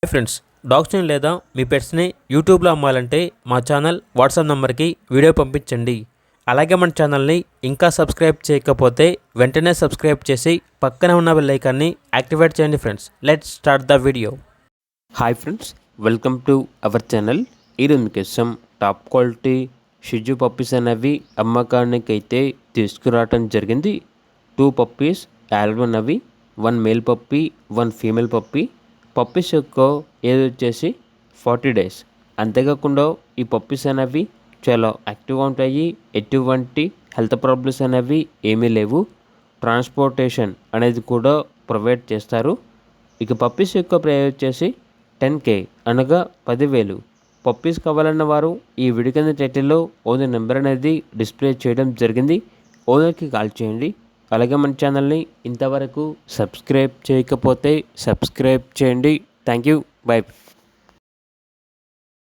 Hi friends, డాగ్స్ని లేదా మీ పెట్స్ని యూట్యూబ్లో అమ్మాలంటే మా ఛానల్ వాట్సాప్ నెంబర్కి వీడియో పంపించండి. అలాగే మన ఛానల్ని ఇంకా సబ్స్క్రైబ్ చేయకపోతే వెంటనే సబ్స్క్రైబ్ చేసి పక్కనే ఉన్న బెల్ ఐకాన్ని యాక్టివేట్ చేయండి. Friends, let's start the video. Hi friends, welcome to our channel. ఈరోజు మీకోసం టాప్ క్వాలిటీ షిజు పప్పీస్ అనేవి అమ్మకానికి అయితే తీసుకురావటం జరిగింది. 2 పప్పీస్ అవైలబుల్ అవి, 1 male puppy 1 female puppy. Puppies యొక్క ఏజ్ వచ్చేసి 40 days. అంతేకాకుండా ఈ పప్పీస్ అనేవి చాలా యాక్టివ్గా ఉంటాయి. ఎటువంటి హెల్త్ ప్రాబ్లమ్స్ అనేవి ఏమీ లేవు. ట్రాన్స్పోర్టేషన్ అనేది కూడా ప్రొవైడ్ చేస్తారు. ఇక పప్పీస్ యొక్క ప్రైస్ వచ్చేసి 10K అనగా 10,000. పప్పీస్ కావాలన్న వారు ఈ వీడియో కింద టైటిల్లో ఓనర్ నెంబర్ అనేది డిస్ప్లే చేయడం జరిగింది. ఓనర్కి కాల్ చేయండి. అలాగే మన ఛానల్ని ఇంతవరకు సబ్స్క్రైబ్ చేయకపోతే సబ్స్క్రైబ్ చేయండి. Thank you. బై.